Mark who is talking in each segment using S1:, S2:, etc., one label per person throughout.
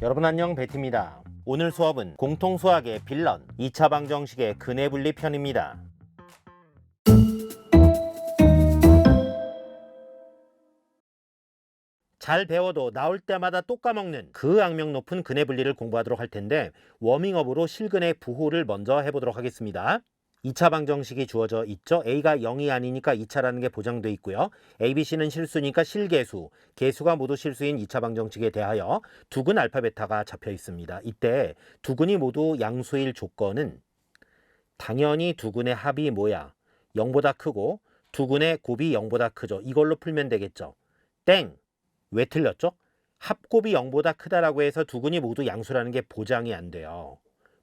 S1: 여러분 안녕, 베티입니다. 오늘 수업은 공통수학의 빌런 2차 방정식의 근해분리 편입니다. 잘 배워도 나올 때마다 또 까먹는 그 악명 높은 근해분리를 공부하도록 할 텐데, 워밍업으로 실근의 부호를 먼저 해보도록 하겠습니다. 2차 방정식이 주어져 있죠. A가 0이 아니니까 2차라는 게 보장돼 있고요. A, B, C는 실수니까 실계수, 계수가 모두 실수인 2차 방정식에 대하여 두근 알파 베타가 잡혀 있습니다. 이때 두근이 모두 양수일 조건은 당연히 두근의 합이 뭐야? 0보다 크고 두근의 곱이 0보다 크죠. 이걸로 풀면 되겠죠. 땡! 왜 틀렸죠? 합곱이 0보다 크다라고 해서 두근이 모두 양수라는 게 보장이 안 돼요.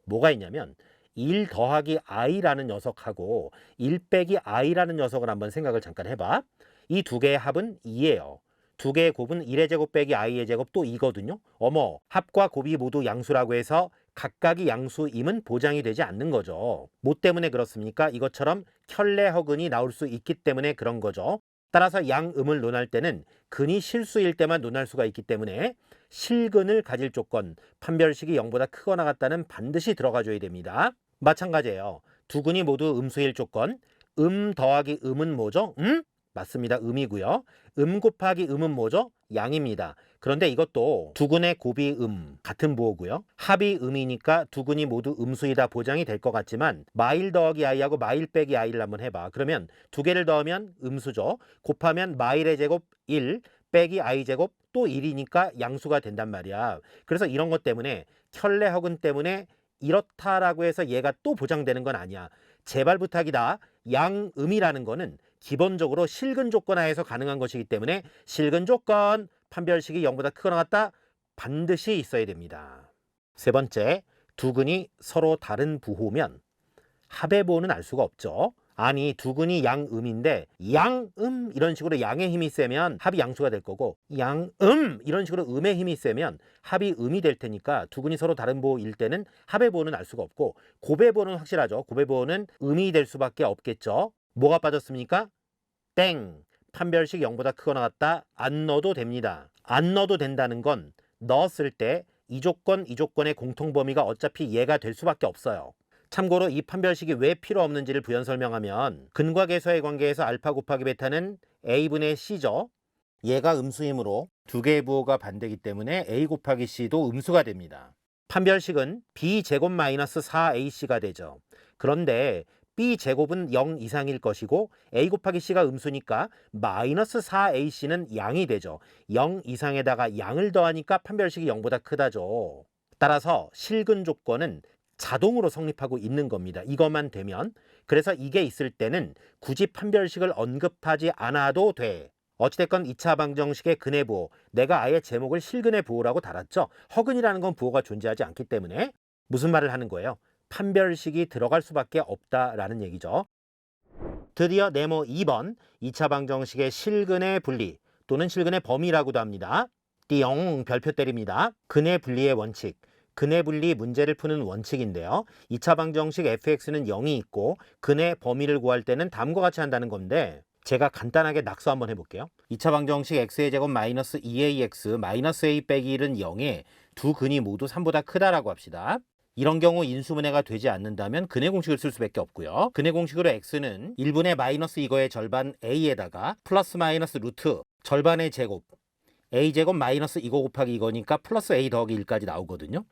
S1: 뭐가 있냐면 1 더하기 i라는 녀석하고 1 빼기 i라는 녀석을 한번 생각을 잠깐 해봐. 이 두 개의 합은 2예요. 두 개의 곱은 1의 제곱 빼기 i의 제곱 또 2거든요. 어머, 합과 곱이 모두 양수라고 해서 각각이 양수임은 보장이 되지 않는 거죠. 뭐 때문에 그렇습니까? 이것처럼 켤레허근이 나올 수 있기 때문에 그런 거죠. 따라서 양음을 논할 때는 근이 실수일 때만 논할 수가 있기 때문에 실근을 가질 조건, 판별식이 0보다 크거나 같다는 반드시 들어가줘야 됩니다. 마찬가지예요. 두 근이 모두 음수일 조건, 더하기 음은 뭐죠? 맞습니다. 음이고요. 곱하기 음은 뭐죠? 양입니다. 그런데 이것도 두 근의 곱이 같은 부호고요. 합이 음이니까 두 근이 모두 음수이다 보장이 될 것 같지만 마일 더하기 i하고 마일 빼기 i를 한번 해봐. 그러면 두 개를 더하면 음수죠. 곱하면 마일의 제곱 1 빼기 i 제곱 또 1이니까 양수가 된단 말이야. 그래서 이런 것 때문에 켤레허근 때문에 이렇다라고 해서 얘가 또 보장되는 건 아니야. 제발 부탁이다. 양음이라는 거는 기본적으로 실근 조건 하에서 가능한 것이기 때문에 실근 조건, 판별식이 0보다 크거나 같다 반드시 있어야 됩니다. 세 번째, 두 근이 서로 다른 부호면 합의 부호는 알 수가 없죠. 아니, 두 근이 양음인데 양음 이런 식으로 양의 힘이 세면 합이 양수가 될 거고, 양음 이런 식으로 음의 힘이 세면 합이 음이 될 테니까 두 근이 서로 다른 부호일 때는 합의 부호는 알 수가 없고, 곱의 부호는 확실하죠. 곱의 부호는 음이 될 수밖에 없겠죠. 뭐가 빠졌습니까? 땡! 판별식 0보다 크거나 같다 안 넣어도 됩니다. 안 넣어도 된다는 건 넣었을 때 이 조건, 이 조건의 공통범위가 어차피 얘가 될 수밖에 없어요. 참고로 이 판별식이 왜 필요 없는지를 부연 설명하면 근과 계수의 관계에서 알파 곱하기 베타는 a분의 c죠. 얘가 음수이므로 두 개의 부호가 반대이기 때문에 a 곱하기 c도 음수가 됩니다. 판별식은 b제곱 마이너스 4ac가 되죠. 그런데 b제곱은 0 이상일 것이고 a 곱하기 c가 음수니까 마이너스 4ac는 양이 되죠. 0 이상에다가 양을 더하니까 판별식이 0보다 크다죠. 따라서 실근 조건은 자동으로 성립하고 있는 겁니다. 이것만 되면. 그래서 이게 있을 때는 굳이 판별식을 언급하지 않아도 돼. 어찌됐건 2차 방정식의 근해 부호, 내가 아예 제목을 실근의 부호라고 달았죠. 허근이라는 건 부호가 존재하지 않기 때문에 무슨 말을 하는 거예요? 판별식이 들어갈 수밖에 없다라는 얘기죠. 드디어 네모 2번 2차 방정식의 실근의 분리 또는 실근의 범위라고도 합니다. 띠용 별표 때립니다. 근해 분리의 원칙. 근해 분리 문제를 푸는 원칙인데요. 2차 방정식 fx는 0이 있고 근해 범위를 구할 때는 다음과 같이 한다는 건데, 제가 간단하게 낙서 한번 해볼게요. 2차 방정식 x의 제곱 마이너스 2ax 마이너스 a 빼기 1은 0에 두 근이 모두 3보다 크다라고 합시다. 이런 경우 인수분해가 되지 않는다면 근해 공식을 쓸 수밖에 없고요. 근해 공식으로 x는 1분의 마이너스 이거의 절반 a에다가 플러스 마이너스 루트 절반의 제곱 a제곱 마이너스 이거 곱하기 이거니까 플러스 a 더하기 1까지 나오거든요.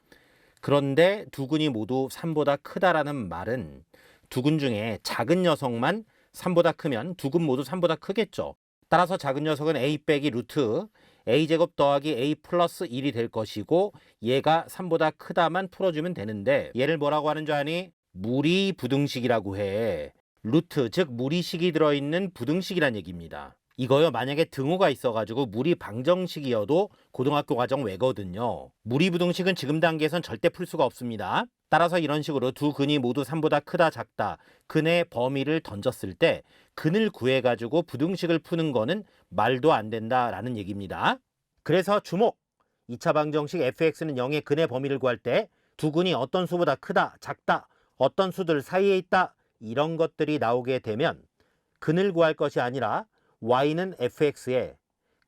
S1: 그런데 두 근이 모두 3보다 크다라는 말은 두 근 중에 작은 녀석만 3보다 크면 두 근 모두 3보다 크겠죠. 따라서 작은 녀석은 a 빼기 루트 a제곱 더하기 a 플러스 1이 될 것이고, 얘가 3보다 크다만 풀어주면 되는데 얘를 뭐라고 하는 줄 아니? 무리부등식이라고 해. 루트, 즉 무리식이 들어있는 부등식이란 얘기입니다. 이거요, 만약에 등호가 있어가지고 무리방정식이어도 고등학교 과정 외거든요. 무리부등식은 지금 단계에선 절대 풀 수가 없습니다. 따라서 이런 식으로 두 근이 모두 3보다 크다 작다 근의 범위를 던졌을 때 근을 구해가지고 부등식을 푸는 거는 말도 안 된다라는 얘기입니다. 그래서 주목! 2차 방정식 fx는 0의 근의 범위를 구할 때 두 근이 어떤 수보다 크다 작다 어떤 수들 사이에 있다 이런 것들이 나오게 되면 근을 구할 것이 아니라 y는 fx에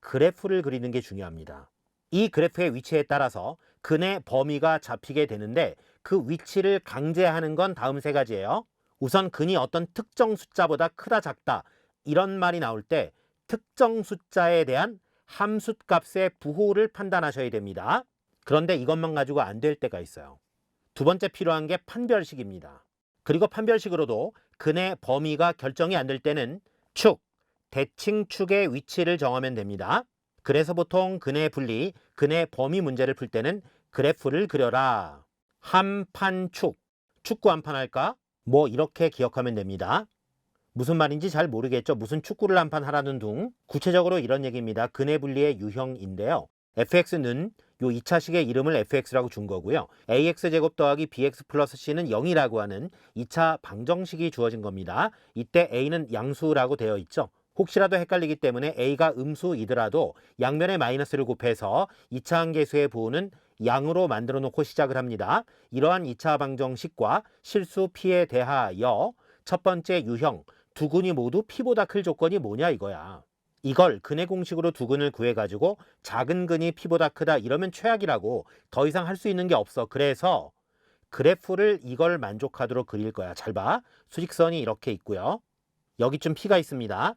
S1: 그래프를 그리는 게 중요합니다. 이 그래프의 위치에 따라서 근의 범위가 잡히게 되는데 그 위치를 강제하는 건 다음 세 가지예요. 우선 근이 어떤 특정 숫자보다 크다 작다 이런 말이 나올 때 특정 숫자에 대한 함수값의 부호를 판단하셔야 됩니다. 그런데 이것만 가지고 안 될 때가 있어요. 두 번째 필요한 게 판별식입니다. 그리고 판별식으로도 근의 범위가 결정이 안 될 때는 축, 대칭축의 위치를 정하면 됩니다. 그래서 보통 근의 분리, 근의 범위 문제를 풀 때는 그래프를 그려라. 한판축, 축구 한 판 할까? 뭐 이렇게 기억하면 됩니다. 무슨 말인지 잘 모르겠죠. 무슨 축구를 한 판 하라는 둥. 구체적으로 이런 얘기입니다. 근의 분리의 유형인데요. fx는 요 2차식의 이름을 fx라고 준 거고요. ax제곱 더하기 bx 플러스 c는 0이라고 하는 2차 방정식이 주어진 겁니다. 이때 a는 양수라고 되어 있죠. 혹시라도 헷갈리기 때문에 a가 음수이더라도 양면에 마이너스를 곱해서 2차 함계수의 부호는 양으로 만들어 놓고 시작을 합니다. 이러한 2차 방정식과 실수 p에 대하여 첫 번째 유형, 두 근이 모두 p보다 클 조건이 뭐냐 이거야. 이걸 근의 공식으로 두 근을 구해가지고 작은 근이 p보다 크다 이러면 최악이라고 더 이상 할 수 있는 게 없어. 그래서 그래프를 이걸 만족하도록 그릴 거야. 잘 봐. 수직선이 이렇게 있고요. 여기쯤 p가 있습니다.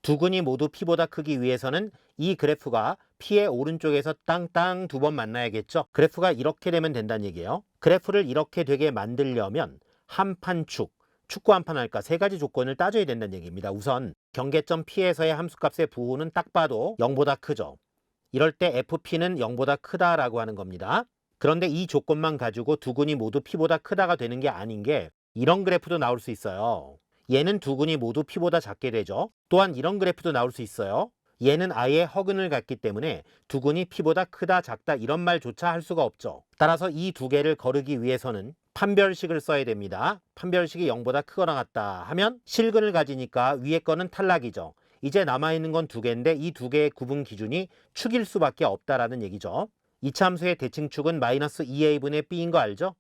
S1: 두 근이 모두 p보다 크기 위해서는 이 그래프가 p의 오른쪽에서 땅땅 두 번 만나야겠죠. 그래프가 이렇게 되면 된다는 얘기예요. 그래프를 이렇게 되게 만들려면 한판축, 축구 한 판 할까 세 가지 조건을 따져야 된다는 얘기입니다. 우선 경계점 P에서의 함수값의 부호는 딱 봐도 0보다 크죠. 이럴 때 FP는 0보다 크다라고 하는 겁니다. 그런데 이 조건만 가지고 두 근이 모두 P보다 크다가 되는 게 아닌 게 이런 그래프도 나올 수 있어요. 얘는 두 근이 모두 P보다 작게 되죠. 또한 이런 그래프도 나올 수 있어요. 얘는 아예 허근을 갖기 때문에 두 근이 P보다 크다 작다 이런 말조차 할 수가 없죠. 따라서 이 두 개를 거르기 위해서는 판별식을 써야 됩니다. 판별식이 0보다 크거나 같다 하면 실근을 가지니까 위에 거는 탈락이죠. 이제 남아있는 건 두 개인데 이 두 개의 구분 기준이 축일 수밖에 없다라는 얘기죠. 이차함수의 대칭축은 마이너스 2a분의 b인 거 알죠?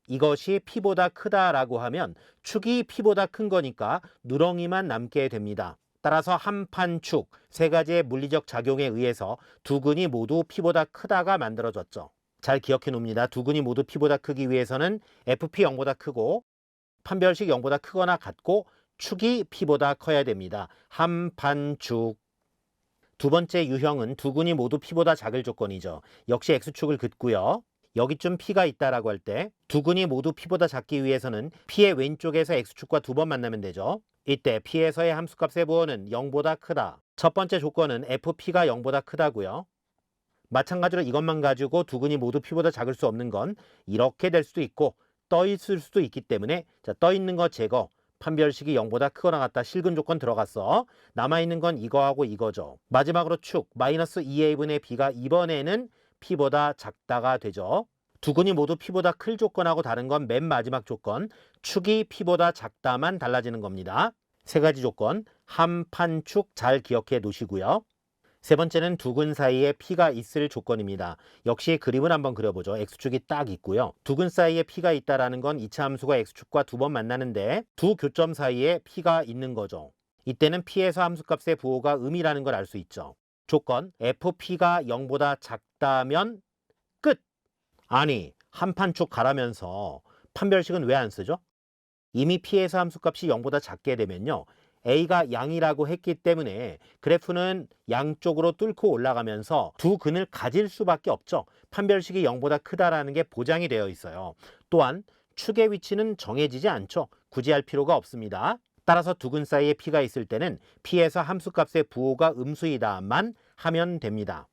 S1: 이것이 p보다 크다라고 하면 축이 p보다 큰 거니까 누렁이만 남게 됩니다. 따라서 한판축, 세 가지의 물리적 작용에 의해서 두 근이 모두 p보다 크다가 만들어졌죠. 잘 기억해 놓습니다. 두 근이 모두 p보다 크기 위해서는 fp 0보다 크고 판별식 0보다 크거나 같고 축이 p보다 커야 됩니다. 한판축. 두 번째 유형은 두 근이 모두 p보다 작을 조건이죠. 역시 x축을 긋고요. 여기쯤 p가 있다라고 할 때 두 근이 모두 p보다 작기 위해서는 p의 왼쪽에서 x축과 두 번 만나면 되죠. 이때 p에서의 함수값의 부호는 0보다 크다. 첫 번째 조건은 fp가 0보다 크다고요. 마찬가지로 이것만 가지고 두 근이 모두 p보다 작을 수 없는 건 이렇게 될 수도 있고 떠 있을 수도 있기 때문에 떠 있는 거 제거. 판별식이 0보다 크거나 같다 실근 조건 들어갔어. 남아있는 건 이거하고 이거죠. 마지막으로 축 마이너스 2a분의 b가 이번에는 p보다 작다가 되죠. 두 근이 모두 p보다 클 조건하고 다른 건 맨 마지막 조건 축이 p보다 작다만 달라지는 겁니다. 세 가지 조건 한판축 잘 기억해 놓으시고요. 세 번째는 두 근 사이에 p가 있을 조건입니다. 역시 그림을 한번 그려보죠. x축이 딱 있고요. 두 근 사이에 p가 있다라는 건 2차 함수가 x축과 두 번 만나는데 두 교점 사이에 p가 있는 거죠. 이때는 p에서 함수값의 부호가 음이라는 걸 알 수 있죠. 조건 fp가 0보다 작다면 끝! 아니 한판축 가라면서 판별식은 왜 안 쓰죠? 이미 p에서 함수값이 0보다 작게 되면요. a가 양이라고 했기 때문에 그래프는 양쪽으로 뚫고 올라가면서 두 근을 가질 수밖에 없죠. 판별식이 0보다 크다라는 게 보장이 되어 있어요. 또한 축의 위치는 정해지지 않죠. 굳이 할 필요가 없습니다. 따라서 두 근 사이에 p가 있을 때는 p에서 함수값의 부호가 음수이다만 하면 됩니다.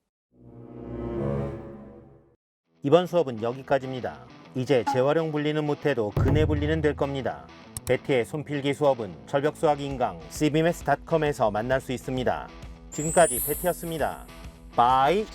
S1: 이번 수업은 여기까지입니다. 이제 재활용 분리는 못해도 근해 분리는 될 겁니다. 베티의 손필기 수업은 철벽수학 인강 cbmath.com에서 만날 수 있습니다. 지금까지 베티였습니다. 바이.